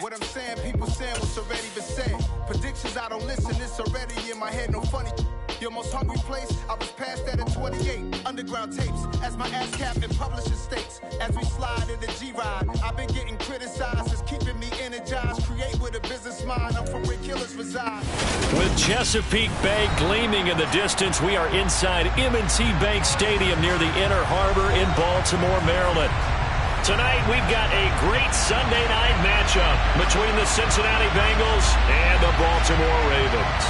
What I'm saying, people saying what's already been said. Predictions, I don't listen, it's already in my head, no funny. Your most hungry place, I was past that at 28. Underground tapes, as my ass cap in publishing stakes. As we slide in the G-Ride, I've been getting criticized, it's keeping me energized. Create with a business mind, I'm from where killers reside. With Chesapeake Bay gleaming in the distance, we are inside M&T Bank Stadium near the Inner Harbor in Baltimore, Maryland. Tonight, we've got a great Sunday night matchup between the Cincinnati Bengals and the Baltimore Ravens.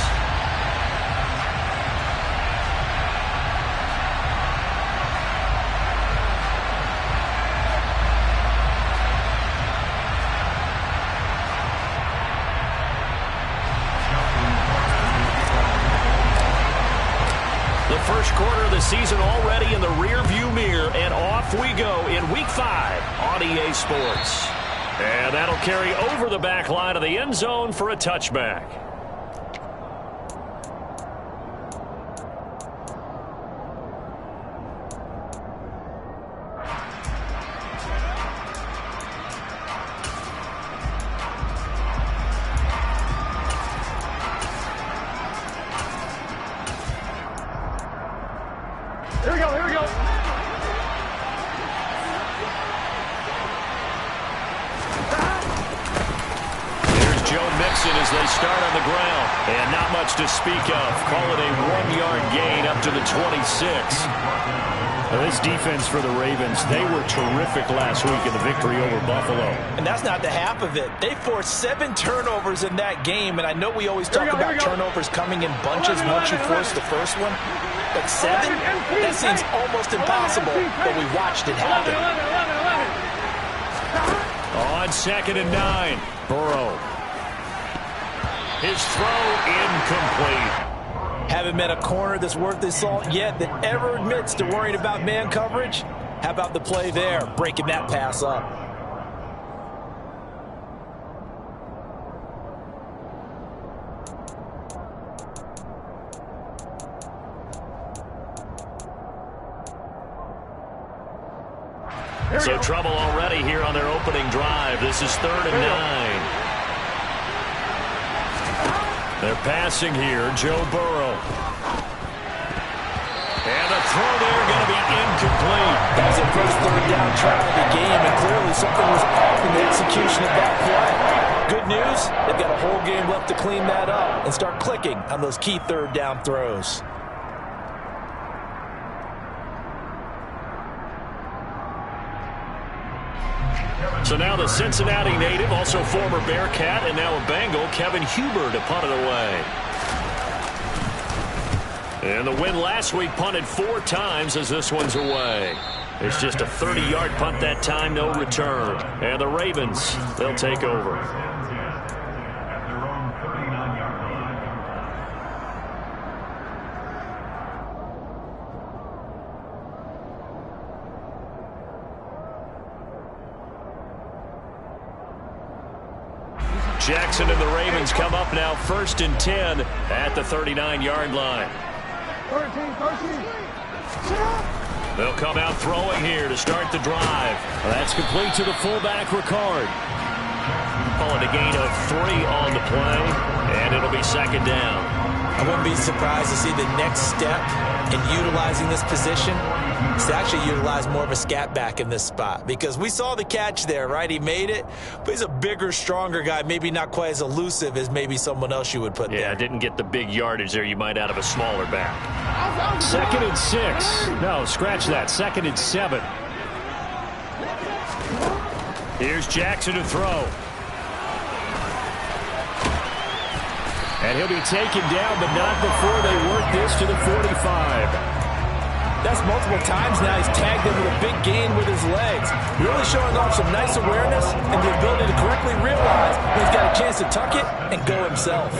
The first quarter of the season already in the rear-view mirror, and off we go in Week 5 on EA Sports. And that'll carry over the back line of the end zone for a touchback. Here we go. There's Joe Mixon as they start on the ground. And not much to speak of. Call it a 1-yard gain up to the 26. Well, this defense for the Ravens, they were terrific last week in the victory over Buffalo. And that's not the half of it. They forced 7 turnovers in that game, and I know we always talk about turnovers coming in bunches once you force the first one. But 7? That seems almost impossible, but we watched it happen. On 2nd and 9, Burrow. His throw incomplete. Haven't met a corner that's worth his salt yet that ever admits to worrying about man coverage. How about the play there, breaking that pass up? So trouble already here on their opening drive. This is 3rd and 9. They're passing here, Joe Burrow. And the throw there going to be incomplete. That was the first 3rd down try of the game, and clearly something was off in the execution of that play. Good news, they've got a whole game left to clean that up and start clicking on those key 3rd down throws. So now the Cincinnati native, also former Bearcat, and now a Bengal, Kevin Huber, to punt it away. And the win last week punted 4 times as this one's away. It's just a 30-yard punt that time, no return. And the Ravens, they'll take over. Jackson and the Ravens come up now 1st and 10 at the 39-yard line. 13. They'll come out throwing here to start the drive. That's complete to the fullback, Ricard. Calling a gain of 3 on the play, and it'll be 2nd down. I wouldn't be surprised to see the next step in utilizing this position is to actually utilize more of a scat back in this spot, because we saw the catch there, right? He made it, but he's a bigger, stronger guy, maybe not quite as elusive as maybe someone else you would put there. Yeah, didn't get the big yardage there you might out of a smaller back. 2nd and 6. No, scratch that. 2nd and 7. Here's Jackson to throw. And he'll be taken down, but not before they work this to the 45. That's multiple times now he's tagged him with a big gain with his legs. Really showing off some nice awareness and the ability to correctly realize when he's got a chance to tuck it and go himself.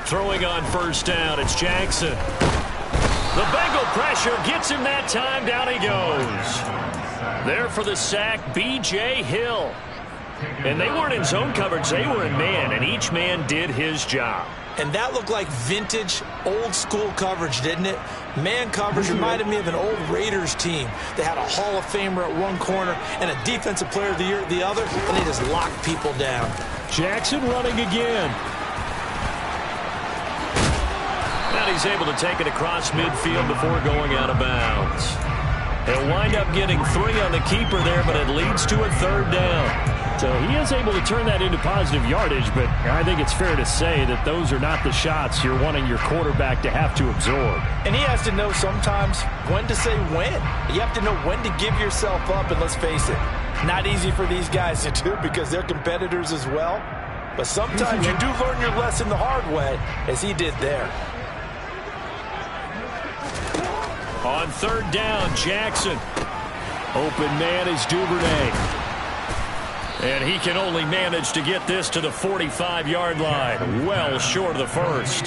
Throwing on 1st down, it's Jackson. The Bengal pressure gets him that time. Down he goes. There for the sack, B.J. Hill. And they weren't in zone coverage. They were in man, and each man did his job. And that looked like vintage, old-school coverage, didn't it? Man coverage reminded me of an old Raiders team that had a Hall of Famer at one corner and a Defensive Player of the Year at the other, and they just locked people down. Jackson running again. And he's able to take it across midfield before going out of bounds. He'll wind up getting 3 on the keeper there, but it leads to a 3rd down. So he is able to turn that into positive yardage, but I think it's fair to say that those are not the shots you're wanting your quarterback to have to absorb. And he has to know sometimes when to say when. You have to know when to give yourself up, and let's face it, not easy for these guys to do because they're competitors as well. But sometimes you do learn your lesson the hard way, as he did there. On 3rd down, Jackson. Open man is Duvernay. And he can only manage to get this to the 45-yard line, well short of the first.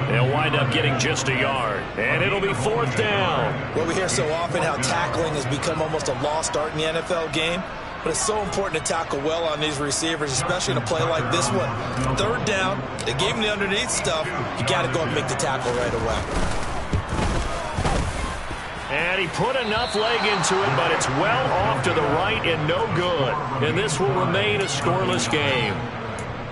They'll wind up getting just a yard, and it'll be 4th down. Well, we hear so often how tackling has become almost a lost art in the NFL game, but it's so important to tackle well on these receivers, especially in a play like this one. 3rd down, they gave him the underneath stuff. You got to go and make the tackle right away. And he put enough leg into it, but it's well off to the right and no good. And this will remain a scoreless game.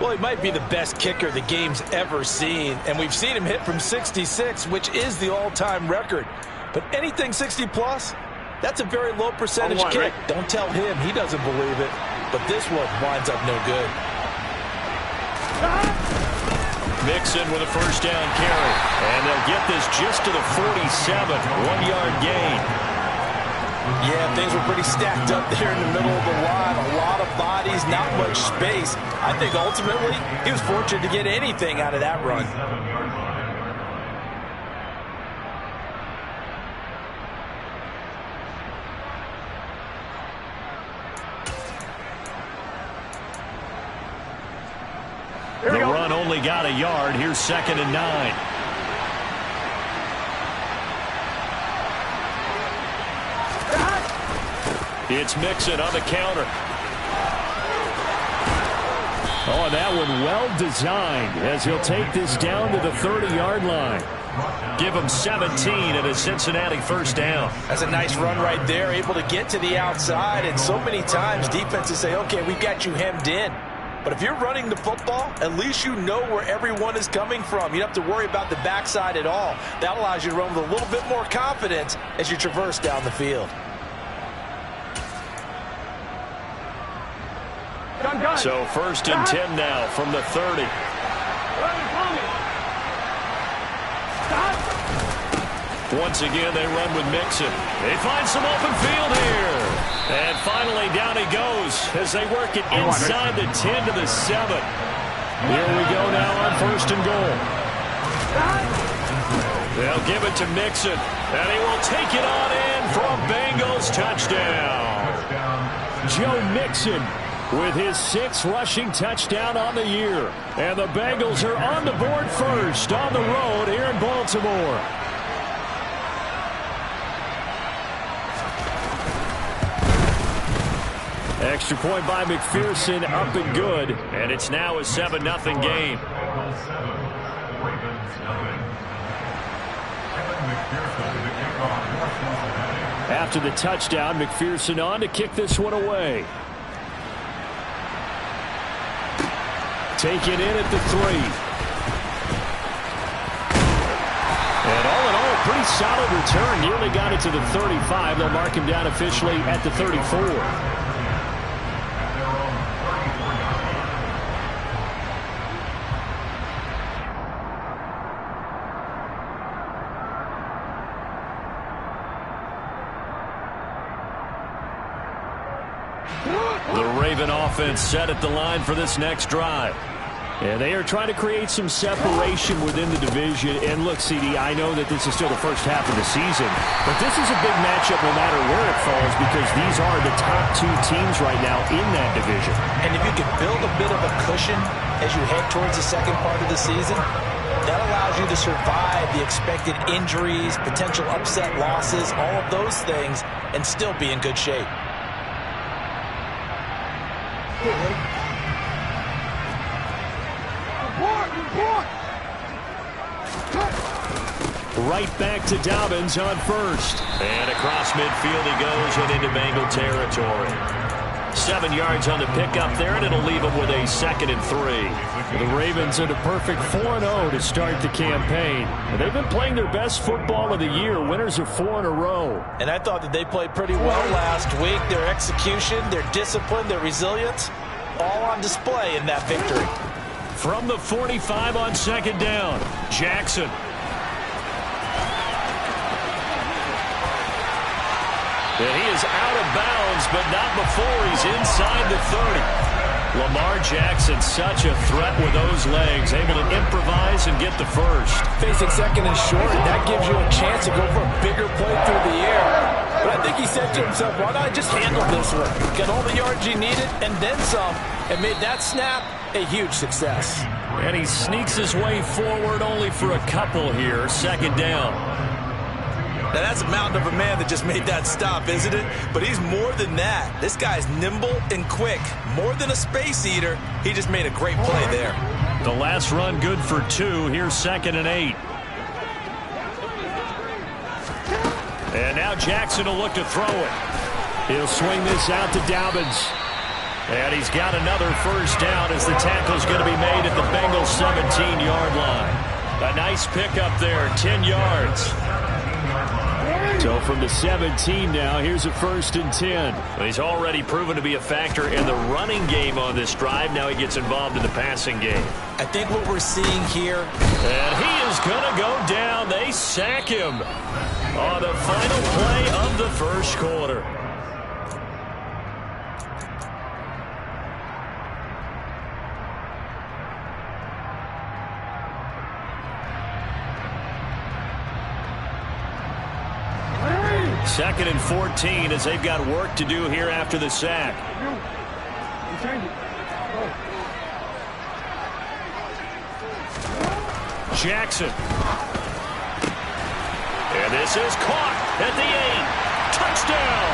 Well, he might be the best kicker the game's ever seen. And we've seen him hit from 66, which is the all-time record. But anything 60-plus, that's a very low percentage kick. Right? Don't tell him he doesn't believe it. But this one winds up no good. Mixon with a 1st down carry. And they'll get this just to the 47, 1-yard gain. Yeah, things were pretty stacked up there in the middle of the line. A lot of bodies, not much space. I think ultimately he was fortunate to get anything out of that run. The run only got a yard. Here's 2nd and 9. It's Mixon on the counter. Oh, and that one well designed as he'll take this down to the 30-yard line. Give him 17 and a Cincinnati 1st down. That's a nice run right there, able to get to the outside. And so many times defenses say, okay, we've got you hemmed in. But if you're running the football, at least you know where everyone is coming from. You don't have to worry about the backside at all. That allows you to run with a little bit more confidence as you traverse down the field. So 1st and 10 now from the 30. Once again, they run with Mixon. They find some open field here. And finally, down he goes as they work it inside the 10 to the 7. Here we go now on 1st and goal. They'll give it to Mixon, and he will take it on in for a Bengals touchdown. Joe Mixon with his 6th rushing touchdown on the year. And the Bengals are on the board first on the road here in Baltimore. Extra point by McPherson, up and good. And it's now a 7-0 game. After the touchdown, McPherson on to kick this one away. Taken in at the 3. And all in all, pretty solid return. Nearly got it to the 35. They'll mark him down officially at the 34. The Raven offense set at the line for this next drive. And they are trying to create some separation within the division. And look, CD, I know that this is still the first half of the season, but this is a big matchup no matter where it falls because these are the top 2 teams right now in that division. And if you can build a bit of a cushion as you head towards the second part of the season, that allows you to survive the expected injuries, potential upset losses, all of those things, and still be in good shape. Right back to Dobbins on first. And across midfield he goes and into Bengal territory. 7 yards on the pickup there, and it'll leave him with a 2nd and 3. The Ravens at a perfect 4-0 to start the campaign. They've been playing their best football of the year. Winners of 4 in a row. And I thought that they played pretty well last week. Their execution, their discipline, their resilience, all on display in that victory. From the 45 on 2nd down, Jackson. And he is out of bounds, but not before he's inside the 30. Lamar Jackson, such a threat with those legs, able to improvise and get the first. Facing 2nd and short, that gives you a chance to go for a bigger play through the air. But I think he said to himself, why not just handle this one? Got all the yards he needed and then some, and made that snap a huge success. And he sneaks his way forward only for a couple here, 2nd down. Now, that's a mountain of a man that just made that stop, isn't it? But he's more than that. This guy's nimble and quick. More than a space eater. He just made a great play there. The last run good for 2. Here's 2nd and 8. And now Jackson will look to throw it. He'll swing this out to Dobbins. And he's got another first down as the tackle's going to be made at the Bengals 17-yard line. A nice pickup there, 10 yards. So from the 17 now, here's a 1st and 10. He's already proven to be a factor in the running game on this drive. Now he gets involved in the passing game. I think what we're seeing here. And he is going to go down. They sack him on the final play of the first quarter. Second and 14 as they've got work to do here after the sack. Jackson. And this is caught at the 8. Touchdown.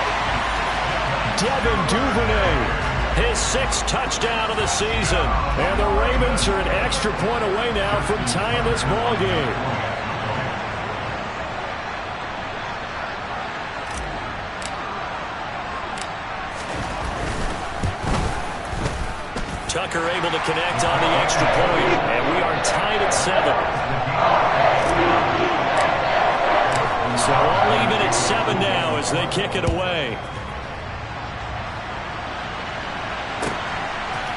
Devin Duvernay. His 6th touchdown of the season. And the Ravens are an extra point away now from tying this ball game. Tucker able to connect on the extra point, and we are tied at 7. So all even at 7 now as they kick it away.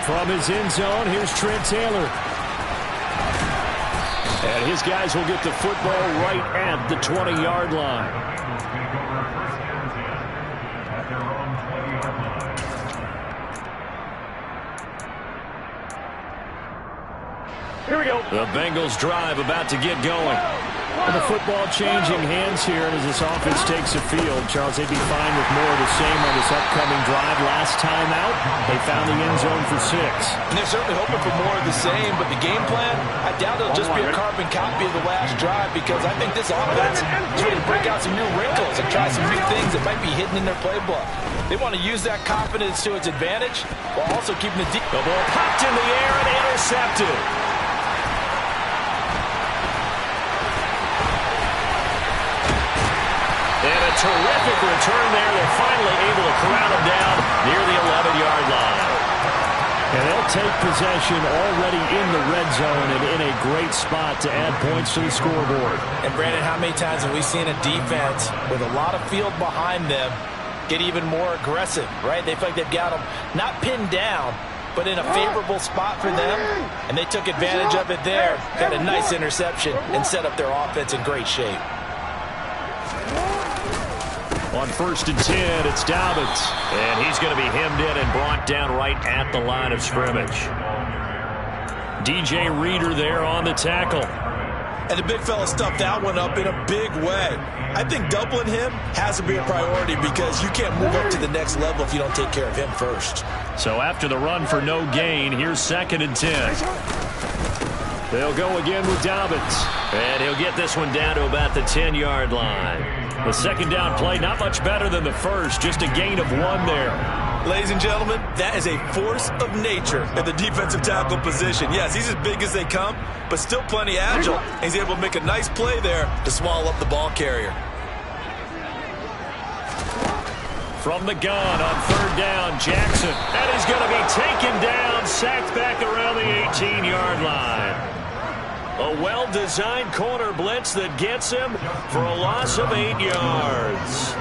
From his end zone, here's Trent Taylor. And his guys will get the football right at the 20-yard line. Here we go. The Bengals drive about to get going. And the football changing hands here as this offense takes the field. Charles, they'd be fine with more of the same on this upcoming drive. Last time out, they found the end zone for 6. And they're certainly hoping for more of the same, but the game plan, I doubt it'll just be a carbon copy of the last drive because I think this offense is ready to break out some new wrinkles and try some new things that might be hidden in their playbook. They want to use that confidence to its advantage while also keeping the deep. The ball popped in the air and intercepted. And a terrific return there. They're finally able to corral him down near the 11-yard line. And they'll take possession already in the red zone and in a great spot to add points to the scoreboard. And Brandon, how many times have we seen a defense with a lot of field behind them get even more aggressive, right? They feel like they've got them not pinned down, but in a favorable spot for them, and they took advantage of it there. Got a nice interception and set up their offense in great shape. On 1st and 10, it's Dobbins. And he's going to be hemmed in and brought down right at the line of scrimmage. DJ Reader there on the tackle. And the big fella stuffed that one up in a big way. I think doubling him has to be a priority because you can't move up to the next level if you don't take care of him first. So after the run for no gain, here's 2nd and 10. They'll go again with Dobbins. And he'll get this one down to about the 10-yard line. The second down play, not much better than the first, just a gain of 1 there. Ladies and gentlemen, that is a force of nature at the defensive tackle position. Yes, he's as big as they come, but still plenty agile. And he's able to make a nice play there to swallow up the ball carrier. From the gun on third down, Jackson. And he's going to be taken down, sacked back around the 18-yard line. A well-designed corner blitz that gets him for a loss of 8 yards.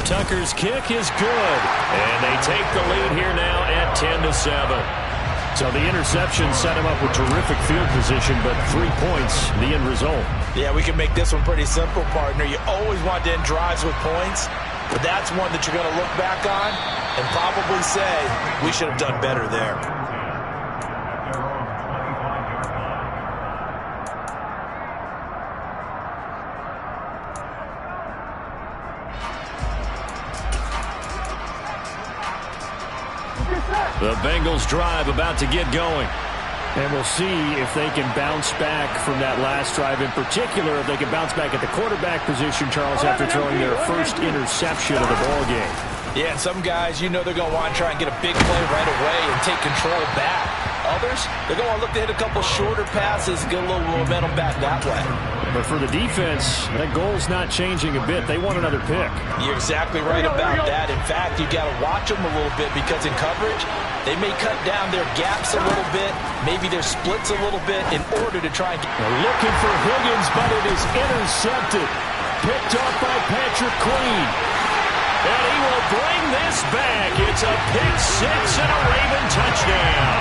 Tucker's kick is good, and they take the lead here now at 10-7. So the interception set him up with terrific field position, but 3 points, the end result. Yeah, we can make this one pretty simple, partner. You always want to end drives with points, but that's one that you're going to look back on and probably say, we should have done better there. The Bengals drive about to get going. And we'll see if they can bounce back from that last drive. In particular, if they can bounce back at the quarterback position, Charles, after throwing their first interception of the ball game. Yeah, and some guys, you know they're going to want to try and get a big play right away and take control back. Others, they're going to look to hit a couple shorter passes, get a little momentum back that way. But for the defense, that goal's not changing a bit. They want another pick. You're exactly right about that. In fact, you got to watch them a little bit because in coverage, they may cut down their gaps a little bit, maybe their splits a little bit in order to try and get... They're looking for Higgins, but it is intercepted. Picked up by Patrick Queen. And he will bring this back. It's a pick six and a Raven touchdown.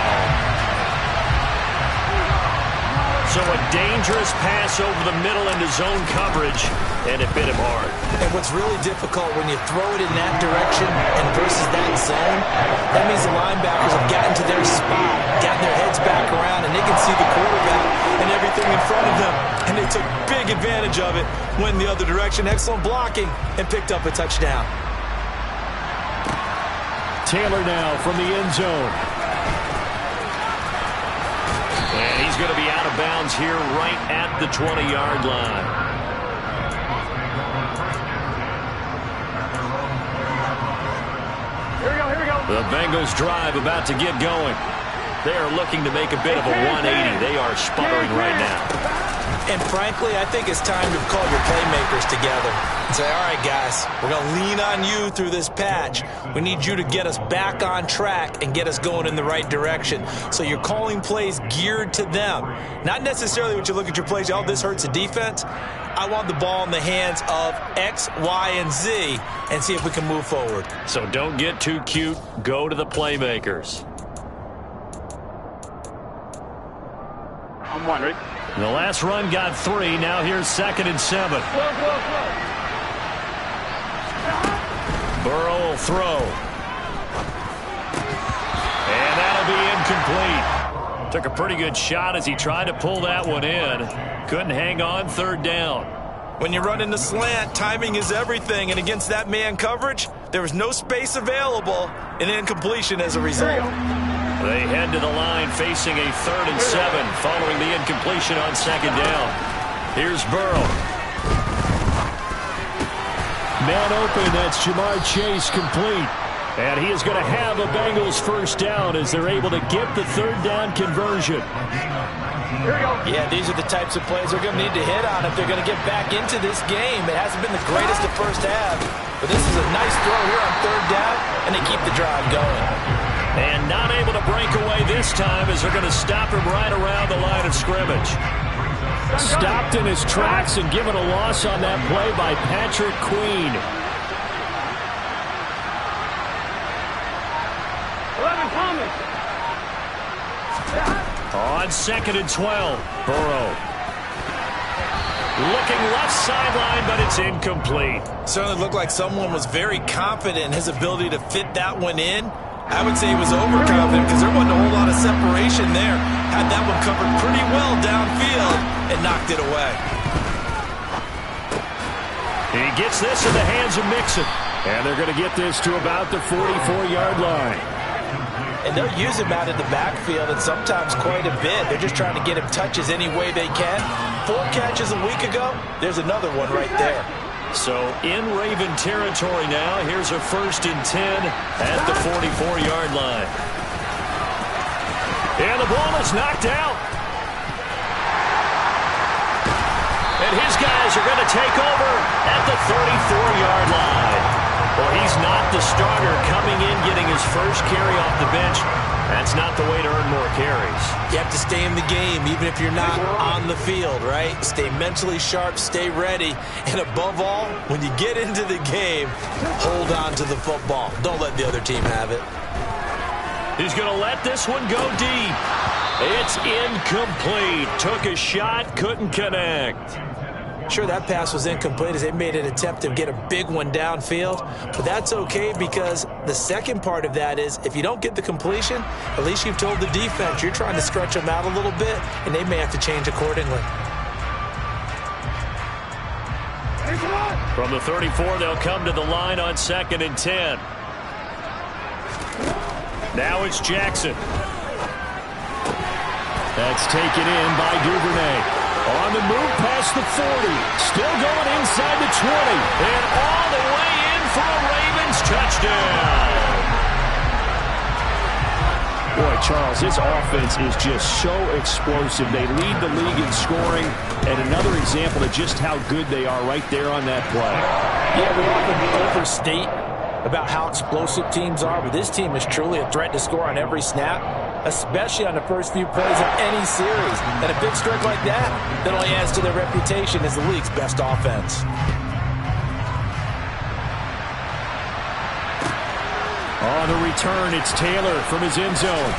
So a dangerous pass over the middle into zone coverage, and it bit him hard. And what's really difficult when you throw it in that direction and versus that zone, that means the linebackers have gotten to their spot, gotten their heads back around, and they can see the quarterback and everything in front of them. And they took big advantage of it, went the other direction, excellent blocking, and picked up a touchdown. Taylor now from the end zone. And he's going to be out of bounds here right at the 20-yard line. Here we go. The Bengals drive about to get going. They are looking to make a bit of a 180. They are sputtering right now. And frankly, I think it's time to call your playmakers together and say, all right, guys, we're going to lean on you through this patch. We need you to get us back on track and get us going in the right direction. So you're calling plays geared to them. Not necessarily what you look at your plays, oh, this hurts the defense. I want the ball in the hands of X, Y, and Z and see if we can move forward. So don't get too cute. Go to the playmakers. I'm one, Rick. The last run got 3. Now here's 2nd and 7. Burrow will throw. And that'll be incomplete. Took a pretty good shot as he tried to pull that one in. Couldn't hang on 3rd down. When you run in the slant, timing is everything. And against that man coverage, there was no space available, and incompletion as a result. They head to the line facing a 3rd and 7 following the incompletion on 2nd down. Here's Burrow. Man open, that's Jamar Chase complete. And he is going to have a Bengals first down as they're able to get the 3rd down conversion. Here we go. Yeah, these are the types of plays they're going to need to hit on if they're going to get back into this game. It hasn't been the greatest of first half, but this is a nice throw here on 3rd down, and they keep the drive going. And not able to break away this time as they're going to stop him right around the line of scrimmage. Stopped in his tracks and given a loss on that play by Patrick Queen. 11 Thomas. On 2nd and 12, Burrow. Looking left sideline, but it's incomplete. Certainly looked like someone was very confident in his ability to fit that one in. I would say he was overconfident because there wasn't a whole lot of separation there. Had that one covered pretty well downfield and knocked it away. He gets this in the hands of Mixon. And they're going to get this to about the 44-yard line. And they'll use him out in the backfield and sometimes quite a bit. They're just trying to get him touches any way they can. 4 catches a week ago. There's another one right there. So in Raven territory now. Here's a 1st and 10 at the 44-yard line. And the ball is knocked out. And his guys are going to take over at the 34-yard line. Well, he's not the starter coming in, getting his first carry off the bench. That's not the way to earn more carries. You have to stay in the game, even if you're not on the field, right? Stay mentally sharp, stay ready, and above all, when you get into the game, hold on to the football. Don't let the other team have it. He's going to let this one go deep. It's incomplete. Took a shot, couldn't connect. Sure, that pass was incomplete as they made an attempt to get a big one downfield, but that's okay because the second part of that is if you don't get the completion, at least you've told the defense you're trying to stretch them out a little bit, and they may have to change accordingly. From the 34, they'll come to the line on 2nd and 10. Now it's Jackson. That's taken in by Duvernay. On the move past the 40. Still going inside the 20. And all the way in for a Ravens touchdown. Boy, Charles, this offense is just so explosive. They lead the league in scoring. And another example of just how good they are right there on that play. Yeah, we often overstate about how explosive teams are, but this team is truly a threat to score on every snap, especially on the first few plays of any series. And a big strike like that only adds to their reputation as the league's best offense. On the return, it's Taylor from his end zone.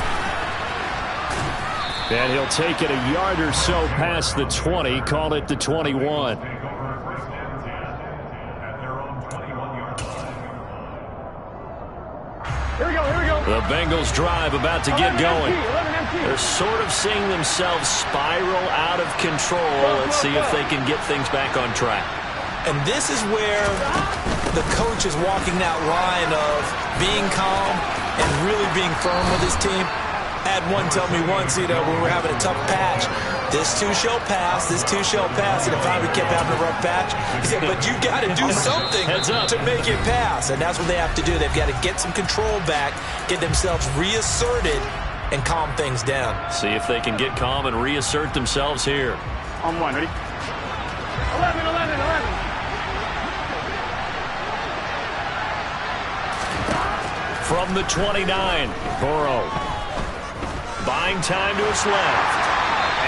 And he'll take it a yard or so past the 20, call it the 21. Here we go. The Bengals drive about to get going. They're sort of seeing themselves spiral out of control. Let's see if they can get things back on track. And this is where the coach is walking that line of being calm and really being firm with his team. I had one tell me once, when we were having a tough patch, this too shall pass, this too shall pass. And if I kept having a rough patch, he said, but you got to do something to make it pass. And that's what they have to do. They've got to get some control back, get themselves reasserted, and calm things down. See if they can get calm and reassert themselves here. On 1, ready? 11. From the 29, Burrow. Buying time to his left.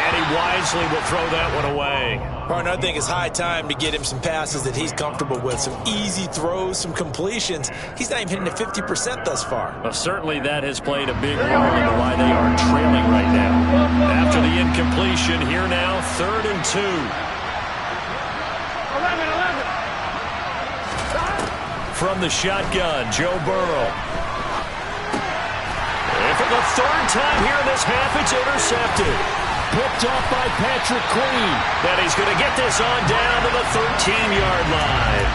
And he wisely will throw that one away. Partner, I think it's high time to get him some passes that he's comfortable with. Some easy throws, some completions. He's not even hitting at 50% thus far. Well, certainly that has played a big role in why they are trailing right now. After the incompletion, here now, 3rd and 2. 11. From the shotgun, Joe Burrow. And for the 3rd time here in this half, it's intercepted. Picked off by Patrick Queen. And he's going to get this on down to the 13-yard line.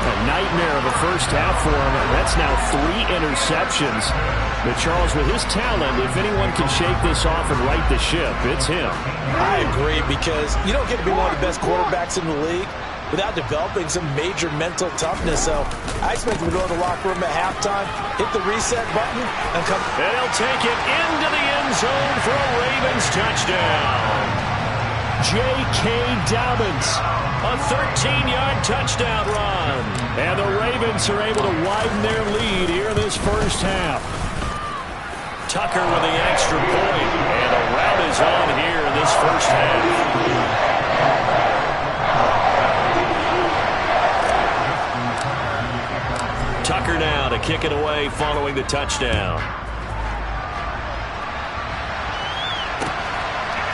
A nightmare of a first half for him. That's now 3 interceptions. But Charles, with his talent, if anyone can shake this off and right the ship, it's him. I agree, because you don't get to be one of the best quarterbacks in the league without developing some major mental toughness. So I expect him to go to the locker room at halftime, hit the reset button, and come. And he'll take it into the end zone for a Ravens touchdown. J.K. Dobbins, a 13-yard touchdown run. And the Ravens are able to widen their lead here in this first half. Tucker with the extra point, and a rout is on here in this first half. Tucker now to kick it away following the touchdown.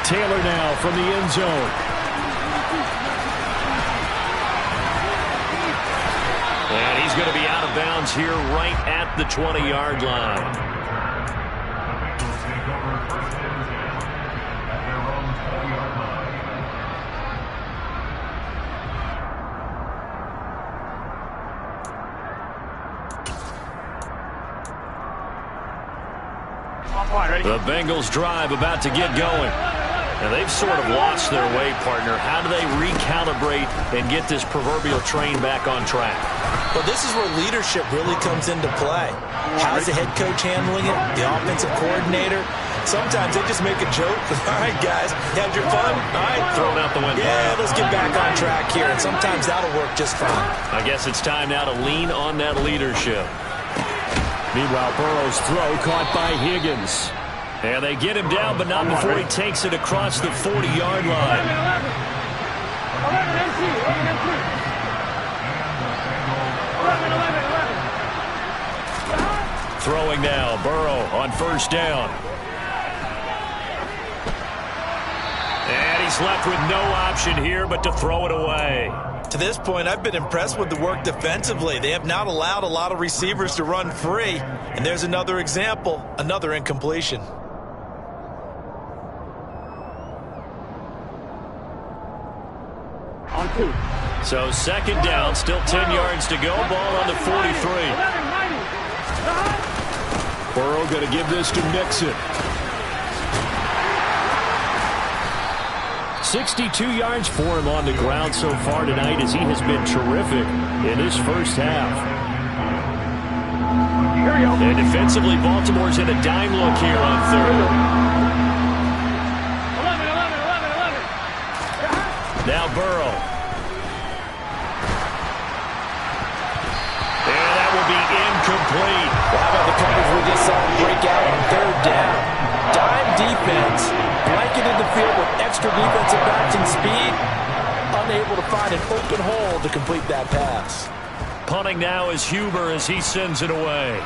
Taylor now from the end zone. And he's going to be out of bounds here right at the 20-yard line. The Bengals drive about to get going. And they've sort of lost their way, partner. How do they recalibrate and get this proverbial train back on track? Well, this is where leadership really comes into play. How's the head coach handling it? The offensive coordinator? Sometimes they just make a joke. All right, guys, you had your fun? All right. Throw it out the window. Yeah, let's get back on track here. And sometimes that'll work just fine. I guess it's time now to lean on that leadership. Meanwhile, Burrow's throw caught by Higgins. And they get him down, but not before he takes it across the 40-yard line. 11. Throwing now, Burrow on first down. And he's left with no option here but to throw it away. To this point, I've been impressed with the work defensively. They have not allowed a lot of receivers to run free. And there's another example, another incompletion. On 2. So second down, still 10 yards to go. Ball on the 43. Burrow going to give this to Mixon. 62 yards for him on the ground so far tonight, as he has been terrific in his first half. And defensively, Baltimore's in a dime look here on third. 11. Now Burrow. And that will be incomplete. Well, how about the coverage we just saw break out on third down? Dime defense, blanketed the field with extra defensive backs and speed, unable to find an open hole to complete that pass. Punting now is Huber as he sends it away.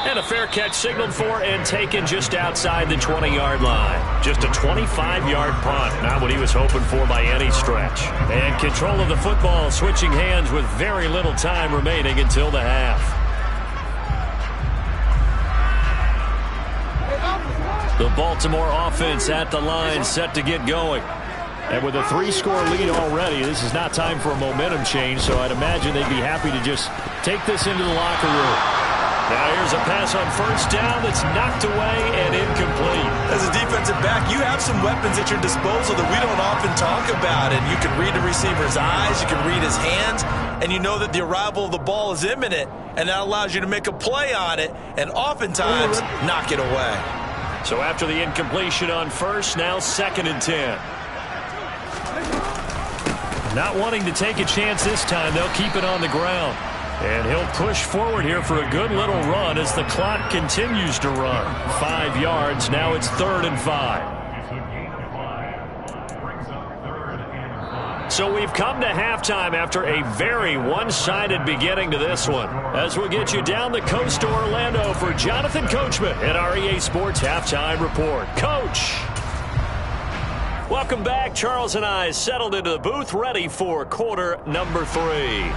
And a fair catch signaled for and taken just outside the 20-yard line. Just a 25-yard punt, not what he was hoping for by any stretch. And control of the football switching hands with very little time remaining until the half. The Baltimore offense at the line, set to get going. And with a 3-score lead already, this is not time for a momentum change, so I'd imagine they'd be happy to just take this into the locker room. Now here's a pass on first down that's knocked away and incomplete. As a defensive back, you have some weapons at your disposal that we don't often talk about. And you can read the receiver's eyes, you can read his hands, and you know that the arrival of the ball is imminent, and that allows you to make a play on it and oftentimes knock it away. So after the incompletion on first, now 2nd and 10. Not wanting to take a chance this time, they'll keep it on the ground. And he'll push forward here for a good little run as the clock continues to run. 5 yards, now it's 3rd and 5. So we've come to halftime after a very one-sided beginning to this one. As we'll get you down the coast to Orlando for Jonathan Coachman at our EA Sports Halftime Report. Coach! Welcome back. Charles and I settled into the booth, ready for quarter number 3.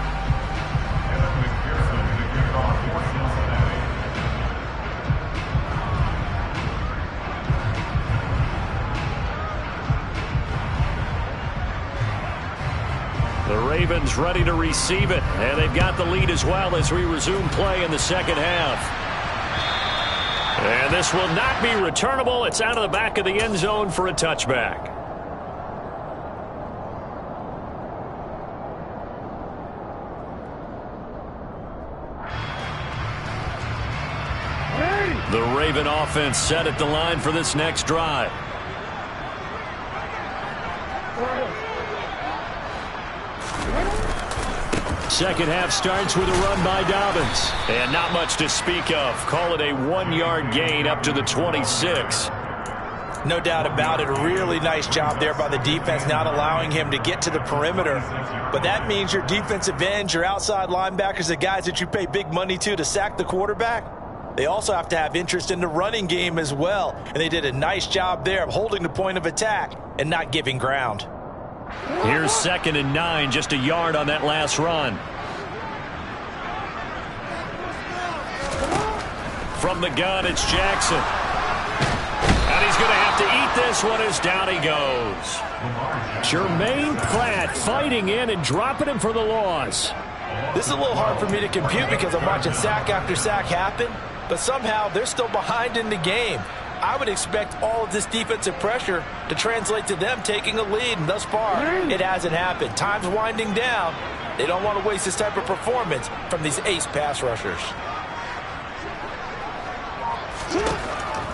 The Ravens ready to receive it, and they've got the lead as well as we resume play in the second half. And this will not be returnable. It's out of the back of the end zone for a touchback. The Raven offense set at the line for this next drive. Second half starts with a run by Dobbins. And not much to speak of. Call it a 1-yard gain up to the 26. No doubt about it. A really nice job there by the defense, not allowing him to get to the perimeter. But that means your defensive ends, your outside linebackers, the guys that you pay big money to sack the quarterback, they also have to have interest in the running game as well. And they did a nice job there of holding the point of attack and not giving ground. Here's 2nd and 9, just a yard on that last run. From the gun, it's Jackson. And he's going to have to eat this one as down he goes. Jermaine Pratt fighting in and dropping him for the loss. This is a little hard for me to compute because I'm watching sack after sack happen, but somehow they're still behind in the game. I would expect all of this defensive pressure to translate to them taking a lead, and thus far, it hasn't happened. Time's winding down. They don't want to waste this type of performance from these ace pass rushers.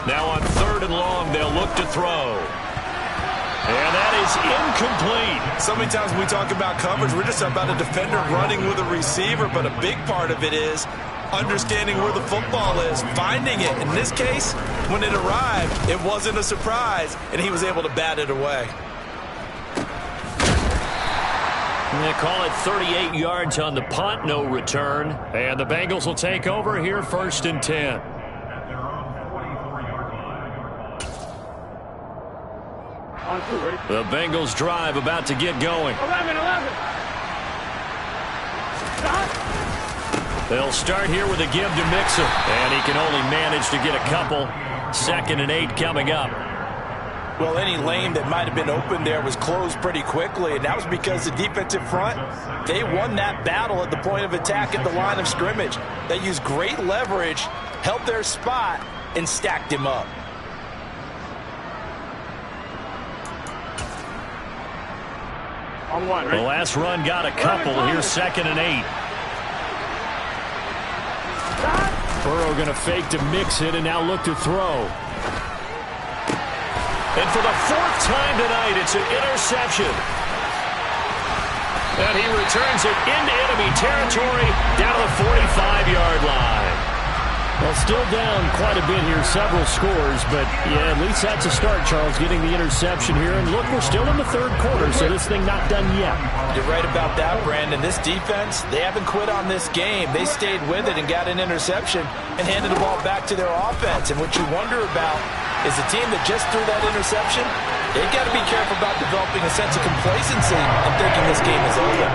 Now on 3rd and long, they'll look to throw. And that is incomplete. So many times when we talk about coverage, we're just about a defender running with a receiver, but a big part of it is understanding where the football is, finding it. In this case, when it arrived, it wasn't a surprise, and he was able to bat it away. They call it 38 yards on the punt, no return. And the Bengals will take over here 1st and 10. The Bengals drive about to get going. 11. They'll start here with a give to Mixon. And he can only manage to get a couple. 2nd and 8 coming up. Well, any lane that might have been open there was closed pretty quickly, and that was because the defensive front, they won that battle at the point of attack at the line of scrimmage. They used great leverage, held their spot, and stacked him up. On 1, The right? last run got a couple. Here's 2nd and 8. Burrow going to fake to mix it and now look to throw. And for the 4th time tonight, it's an interception. And he returns it into enemy territory down to the 45-yard line. Well, still down quite a bit here, several scores, but yeah, at least that's a start, Charles, getting the interception here. And look, we're still in the 3rd quarter, so this thing not done yet. You're right about that, Brandon. This defense, they haven't quit on this game. They stayed with it and got an interception and handed the ball back to their offense. And what you wonder about is the team that just threw that interception, they've got to be careful about developing a sense of complacency and thinking this game is over.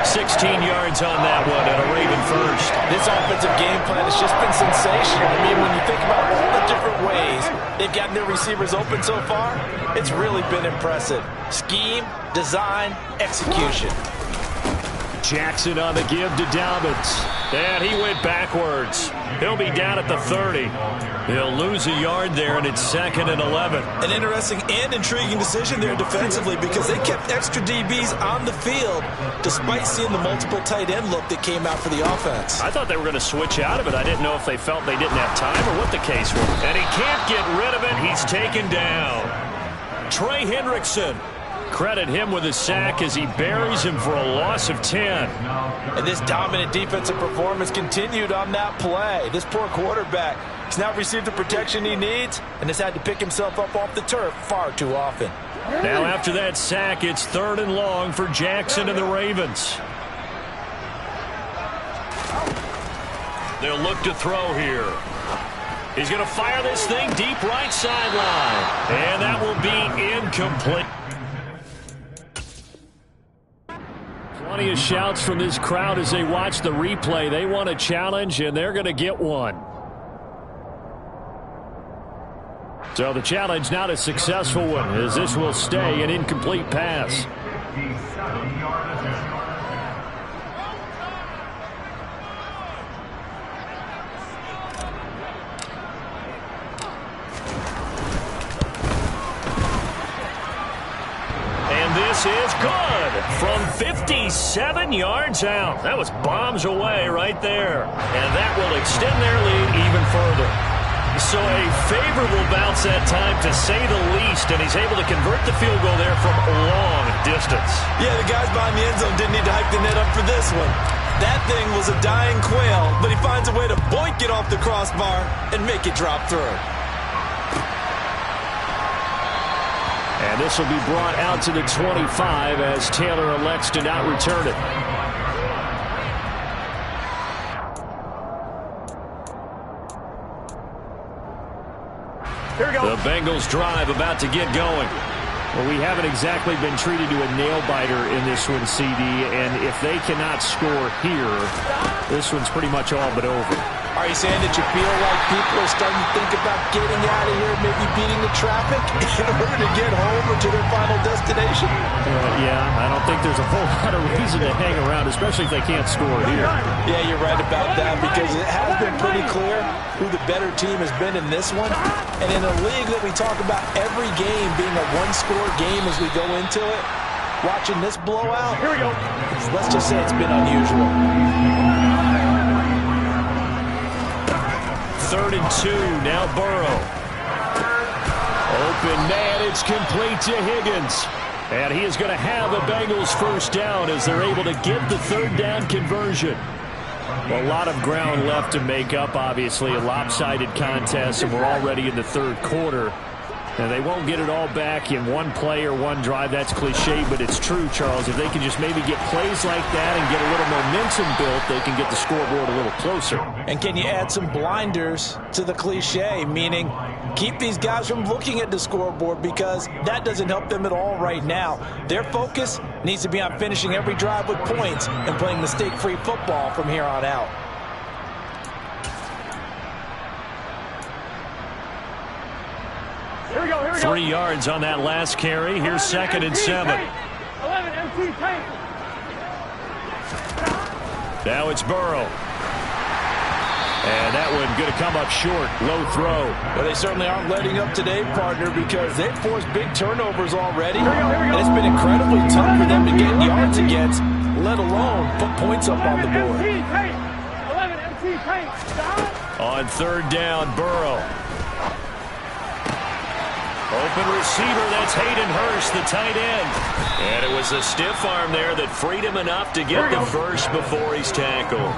16 yards on that one and a Raven first. This offensive game plan has just been sensational. I mean, when you think about all the different ways they've gotten their receivers open so far, it's really been impressive. Scheme, design, execution. Jackson on the give to Dobbins. And he went backwards. He'll be down at the 30. He'll lose a yard there, and it's 2nd and 11. An interesting and intriguing decision there defensively because they kept extra DBs on the field despite seeing the multiple tight end look that came out for the offense. I thought they were going to switch out of it. I didn't know if they felt they didn't have time or what the case was. And he can't get rid of it. He's taken down. Trey Hendrickson. Credit him with a sack as he buries him for a loss of 10. And this dominant defensive performance continued on that play. This poor quarterback has now received the protection he needs and has had to pick himself up off the turf far too often. Now after that sack, it's 3rd and long for Jackson and the Ravens. They'll look to throw here. He's going to fire this thing deep right sideline. And that will be incomplete. Plenty of shouts from this crowd as they watch the replay. They want a challenge, and they're going to get one. So the challenge not a successful one, as this will stay an incomplete pass. And this is good from 57 yards out. That was bombs away right there. And that will extend their lead even further. So a favorable bounce that time, to say the least, and he's able to convert the field goal there from a long distance. Yeah, the guys behind the end zone didn't need to hike the net up for this one. That thing was a dying quail, but he finds a way to boink it off the crossbar and make it drop through. And this will be brought out to the 25 as Taylor elects to not return it. Here we go. The Bengals drive about to get going. Well, we haven't exactly been treated to a nail-biter in this one, CD, and if they cannot score here, this one's pretty much all but over. Are you saying that you feel like people are starting to think about getting out of here, maybe beating the traffic in order to get home or to their final destination? Yeah, I don't think there's a whole lot of reason to hang around, especially if they can't score here. Yeah, you're right about that, because it has been pretty clear who the better team has been in this one. And in a league that we talk about every game being a one-score game as we go into it, watching this blowout, Here we go. Let's just say it's been unusual. 3rd and 2, now Burrow. Open man, it's complete to Higgins. And he is going to have a Bengals first down as they're able to get the 3rd down conversion. Well, a lot of ground left to make up, obviously. A lopsided contest, and we're already in the 3rd quarter. And they won't get it all back in one play or one drive. That's cliche, but it's true, Charles. If they can just maybe get plays like that and get a little momentum built, they can get the scoreboard a little closer. And can you add some blinders to the cliche, meaning keep these guys from looking at the scoreboard, because that doesn't help them at all right now. Their focus needs to be on finishing every drive with points and playing mistake-free football from here on out. Here we go. 3 yards on that last carry. Here's 2nd and 7. 11 MC tank. Now it's Burrow. And that one going to come up short. Low throw. Well, they certainly aren't letting up today, partner, because they've forced big turnovers already. And it's been incredibly tough for them to get yards against, let alone put points up on the board. 11 MC tank. On 3rd down, Burrow. Open receiver, that's Hayden Hurst, the tight end. And it was a stiff arm there that freed him enough to get the first before he's tackled.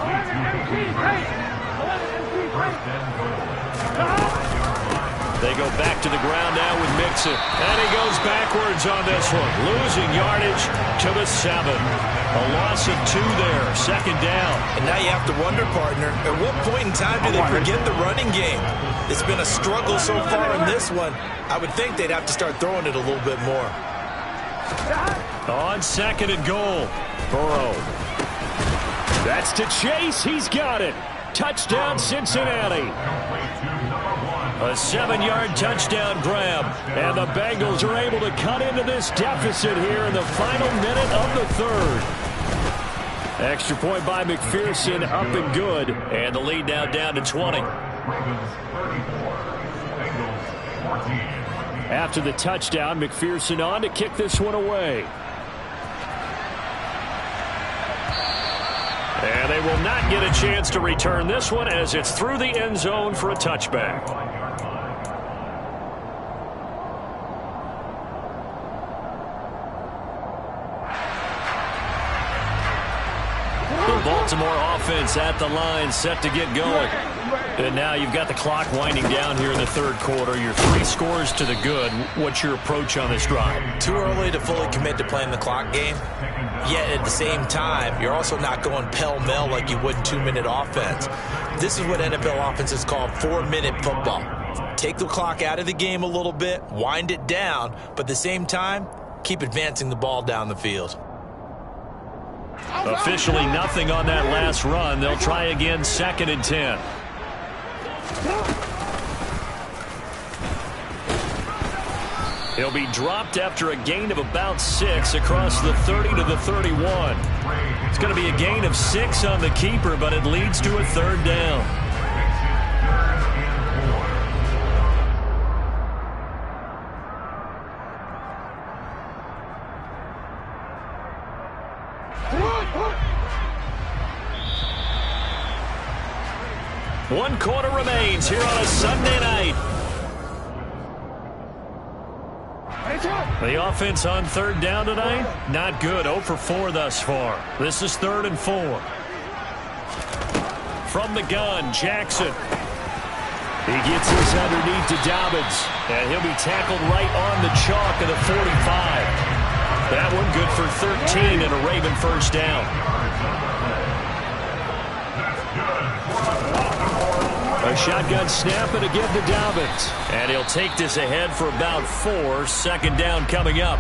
They go back to the ground now with Mixon. And he goes backwards on this one, losing yardage to the 7. A loss of 2 there, 2nd down. And now you have to wonder, partner, at what point in time do they forget the running game? It's been a struggle so far in this one. I would think they'd have to start throwing it a little bit more. On 2nd and goal, Burrow. That's to Chase. He's got it. Touchdown, Cincinnati. A 7-yard touchdown grab. And the Bengals are able to cut into this deficit here in the final minute of the 3rd. Extra point by McPherson, up and good. And the lead now down to 20. After the touchdown, McPherson on to kick this one away. And they will not get a chance to return this one as it's through the end zone for a touchback. The Baltimore offense at the line, set to get going. And now you've got the clock winding down here in the 3rd quarter. You're 3 scores to the good. What's your approach on this drive? Too early to fully commit to playing the clock game. Yet at the same time, you're also not going pell-mell like you would in 2-minute offense. This is what NFL offenses call 4-minute football. Take the clock out of the game a little bit, wind it down, but at the same time, keep advancing the ball down the field. Officially nothing on that last run. They'll try again, 2nd and 10. He'll be dropped after a gain of about 6 across the 30 to the 31. It's going to be a gain of 6 on the keeper, but it leads to a 3rd down. One quarter remains here on a Sunday night. The offense on 3rd down tonight, not good. 0 for 4 thus far. This is 3rd and 4. From the gun, Jackson. He gets this underneath to Dobbins, and he'll be tackled right on the chalk of the 45. That one good for 13 and a Raven first down. A shotgun snap and again to Dobbins. And he'll take this ahead for about 4. 2nd down coming up.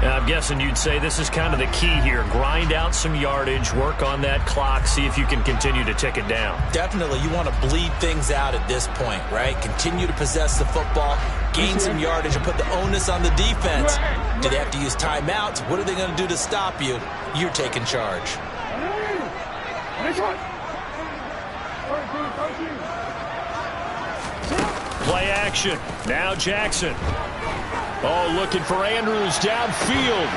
I'm guessing you'd say this is kind of the key here. Grind out some yardage, work on that clock, see if you can continue to tick it down. Definitely, you want to bleed things out at this point, right? Continue to possess the football, gain some yardage, and put the onus on the defense. Do they have to use timeouts? What are they going to do to stop you? You're taking charge. Play action. Now Jackson. Oh, looking for Andrews downfield.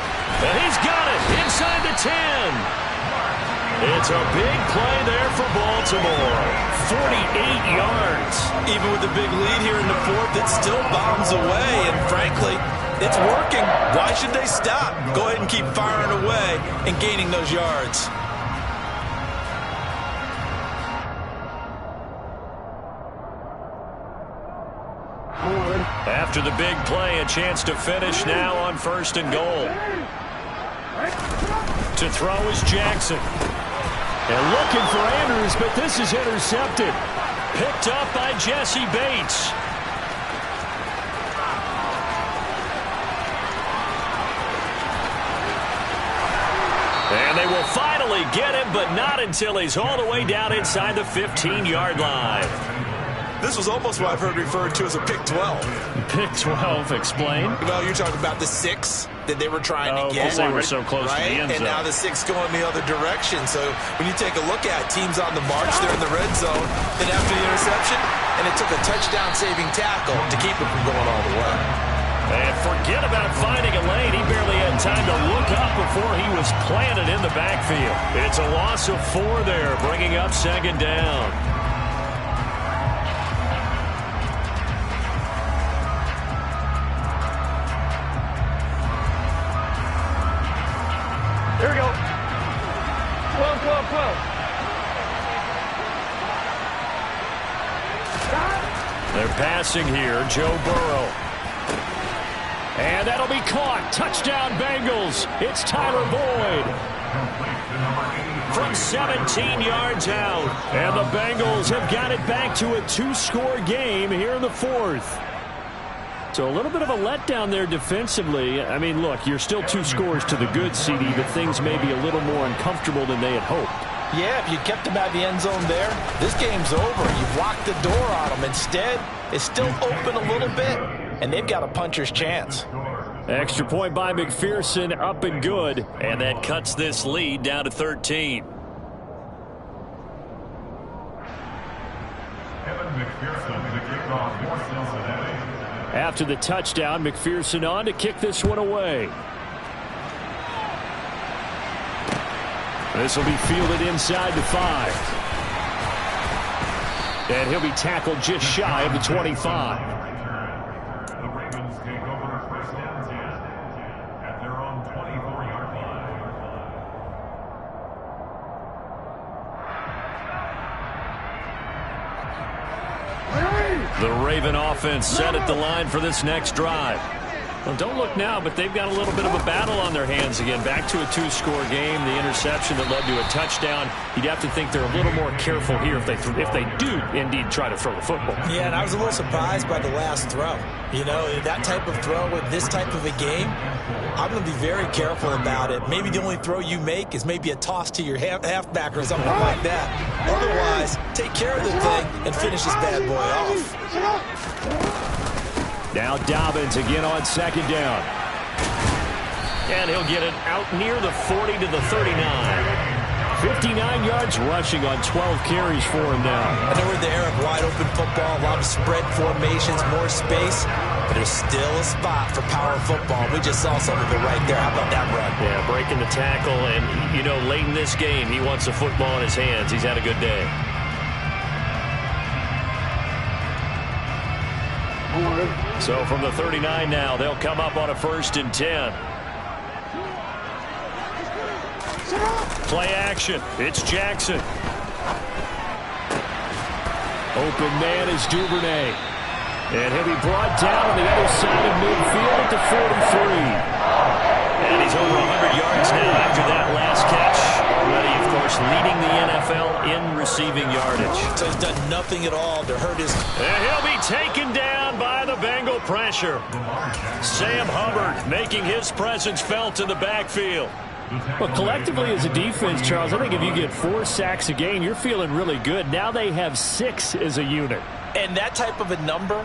And he's got it inside the 10. It's a big play there for Baltimore. 48 yards. Even with the big lead here in the fourth, it still bombs away. And frankly, it's working. Why should they stop? Go ahead and keep firing away and gaining those yards. After the big play, a chance to finish now on 1st and goal. To throw is Jackson. And looking for Andrews, but this is intercepted. Picked up by Jesse Bates. And they will finally get him, but not until he's all the way down inside the 15-yard line. This was almost what I've heard referred to as a pick 12. Pick 12, explain. Well, you're talking about the 6 that they were trying to get. Because they were so close to the end zone. And now the 6 going the other direction. So when you take a look at teams on the march, they're in the red zone. Then after the interception, and it took a touchdown-saving tackle to keep it from going all the way. And forget about finding a lane. He barely had time to look up before he was planted in the backfield. It's a loss of 4 there, bringing up 2nd down. Here we go. 12, 12, 12. They're passing here. Joe Burrow. And that'll be caught. Touchdown, Bengals. It's Tyler Boyd. From 17 yards out. And the Bengals have got it back to a 2-score game here in the 4th. So a little bit of a letdown there defensively. I mean, look, you're still 2 scores to the good, CD, but things may be a little more uncomfortable than they had hoped. Yeah, if you kept them out of the end zone there, this game's over. You've locked the door on them. Instead, it's still open a little bit, and they've got a puncher's chance. Extra point by McPherson, up and good. And that cuts this lead down to 13. After the touchdown, McPherson on to kick this one away. This will be fielded inside the 5. And he'll be tackled just shy of the 25. The Ravens take over first and 10 at their own 24-yard line. The Raven offense set at the line for this next drive. Well, don't look now, but they've got a little bit of a battle on their hands again. Back to a 2-score game. The interception that led to a touchdown. You'd have to think they're a little more careful here if they do indeed try to throw the football. Yeah, and I was a little surprised by the last throw. You know, that type of throw with this type of a game, I'm going to be very careful about it. Maybe the only throw you make is maybe a toss to your halfback or something like that. Otherwise, take care of the thing and finish this bad boy off. Now Dobbins again on 2nd down. And he'll get it out near the 40 to the 39. 59 yards rushing on 12 carries for him now. I know we're in the era of wide open football, a lot of spread formations, more space, but there's still a spot for power football. We just saw some of it right there. How about that run? Yeah, breaking the tackle, and, you know, late in this game, he wants the football in his hands. He's had a good day. So from the 39 now, they'll come up on a 1st and 10. Play action. It's Jackson. Open man is Duvernay. And he'll be brought down on the other side of midfield at the 43. And he's over 100 yards now after that last catch. Already, of course, leading the NFL in receiving yardage. So he's done nothing at all to hurt his... And he'll be taken down by the Bengal pressure. Sam Hubbard making his presence felt in the backfield. Well, collectively as a defense, Charles, I think if you get 4 sacks a game, you're feeling really good. Now they have 6 as a unit. And that type of a number,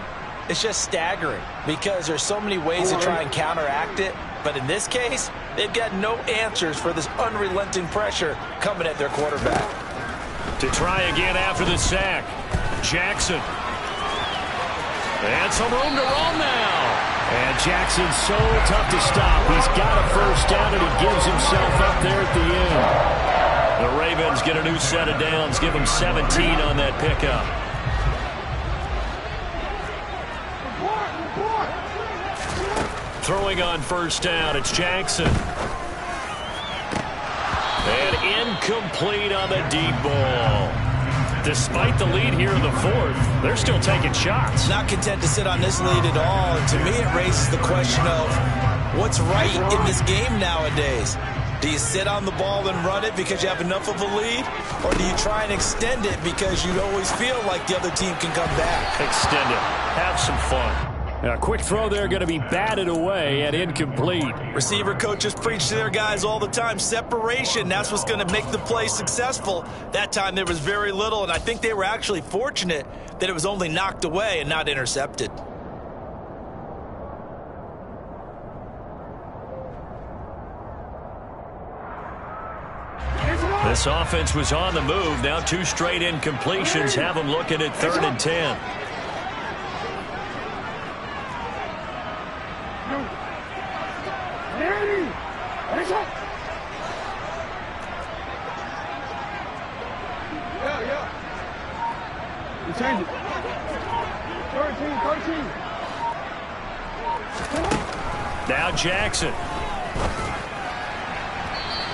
it's just staggering because there's so many ways to try and counteract it. But in this case, they've got no answers for this unrelenting pressure coming at their quarterback. To try again after the sack, Jackson. And some room to run now. And Jackson's so tough to stop. He's got a first down, and he gives himself up there at the end. The Ravens get a new set of downs, give them 17 on that pickup. Throwing on first down, it's Jackson. And incomplete on the deep ball. Despite the lead here in the fourth, they're still taking shots. Not content to sit on this lead at all. And to me, it raises the question of what's right in this game nowadays. Do you sit on the ball and run it because you have enough of a lead? Or do you try and extend it because you always feel like the other team can come back? Extend it. Have some fun. A quick throw there going to be batted away and incomplete. Receiver coaches preach to their guys all the time. Separation, that's what's going to make the play successful. That time there was very little, and I think they were actually fortunate that it was only knocked away and not intercepted. This offense was on the move. Now 2 straight incompletions have them looking at 3rd and 10. Change it. 13. Now Jackson.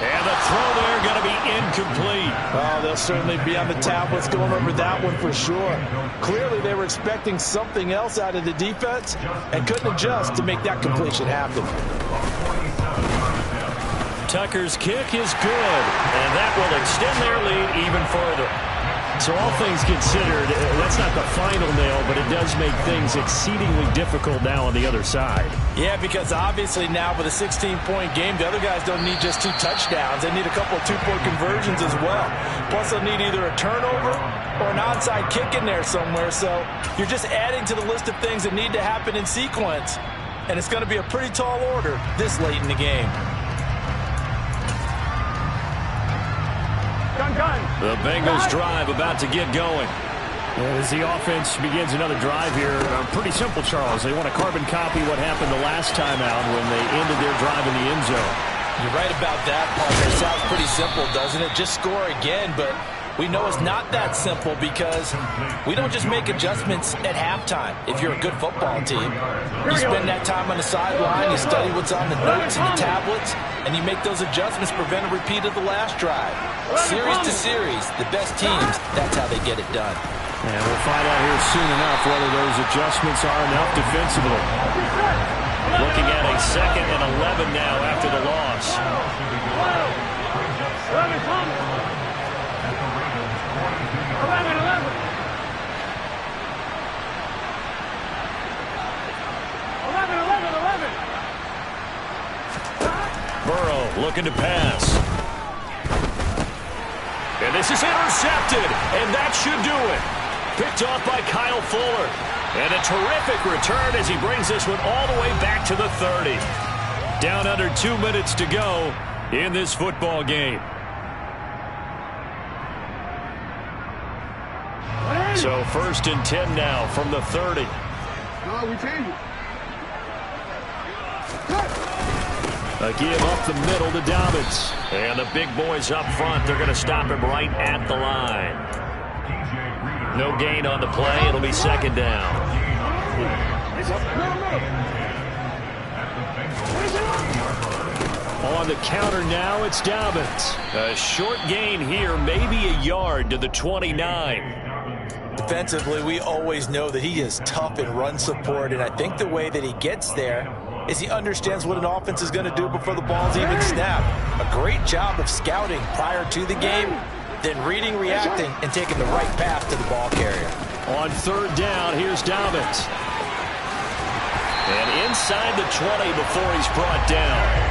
And the throw there going to be incomplete. Oh, they'll certainly be on the tablets going over that one for sure. Clearly they were expecting something else out of the defense and couldn't adjust to make that completion happen. Tucker's kick is good, and that will extend their lead even further. So all things considered, that's not the final nail, but it does make things exceedingly difficult now on the other side. Yeah, because obviously now with a 16-point game, the other guys don't need just 2 touchdowns. They need a couple of 2-point conversions as well. Plus they'll need either a turnover or an onside kick in there somewhere. So you're just adding to the list of things that need to happen in sequence. And it's going to be a pretty tall order this late in the game. The Bengals drive about to get going. As the offense begins another drive here, pretty simple, Charles. They want to carbon copy what happened the last time out when they ended their drive in the end zone. You're right about that, Parker. It sounds pretty simple, doesn't it? Just score again, but we know it's not that simple because we don't just make adjustments at halftime if you're a good football team. You spend that time on the sideline, you study what's on the notes and the tablets, and you make those adjustments, prevent a repeat of the last drive. Series to series, the best teams, that's how they get it done. And we'll find out here soon enough whether those adjustments are enough defensively. Looking at a 2nd and 11 now after the loss. Burrow looking to pass. And this is intercepted, and that should do it. Picked off by Kyle Fuller. And a terrific return as he brings this one all the way back to the 30. Down under 2 minutes to go in this football game. So 1st and 10 now from the 30. No, we change it. A give up the middle to Dobbins. And the big boys up front, they're going to stop him right at the line. No gain on the play. It'll be 2nd down. On the counter now, it's Dobbins. A short gain here, maybe a yard to the 29. Defensively, we always know that he is tough in run support, and I think the way that he gets there is he understands what an offense is going to do before the ball's even snapped. A great job of scouting prior to the game, then reading, reacting, and taking the right path to the ball carrier. On third down, here's Dobbins. And inside the 20 before he's brought down.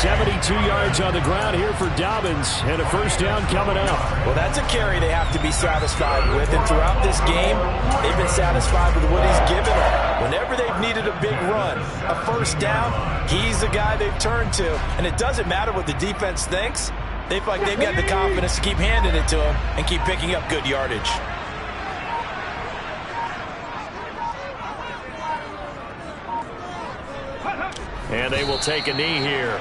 72 yards on the ground here for Dobbins, and a first down coming up. Well, that's a carry they have to be satisfied with, and throughout this game, they've been satisfied with what he's given them. Whenever they've needed a big run, a first down, he's the guy they've turned to, and it doesn't matter what the defense thinks. They feel like they've got the confidence to keep handing it to him and keep picking up good yardage. And they will take a knee here.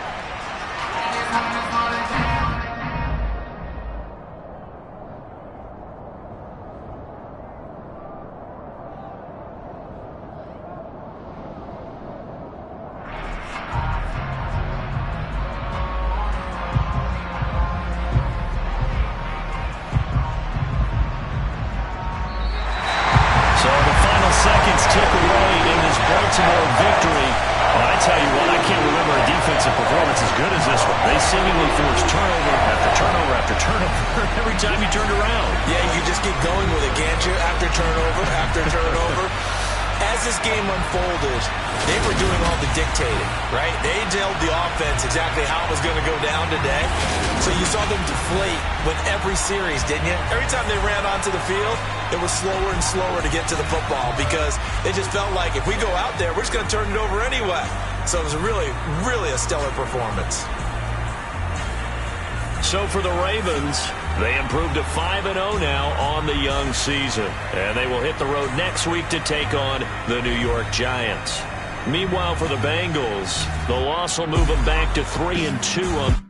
So the final seconds tick away in this Baltimore victory. Well, I tell you what, I can't remember a defensive performance as good as this one. They seemingly forced turnover after turnover after turnover every time you turned around. Yeah, you just keep going with it, can't you? After turnover. As this game unfolded, they were doing all the dictating, right? They told the offense exactly how it was going to go down today. So you saw them deflate with every series, didn't you? Every time they ran onto the field, it was slower and slower to get to the football because they just felt like if we go out there, we're just going to turn it over anyway. So it was really, really a stellar performance. So for the Ravens, they improved to 5-0 now on the young season. And they will hit the road next week to take on the New York Giants. Meanwhile, for the Bengals, the loss will move them back to 3-2 on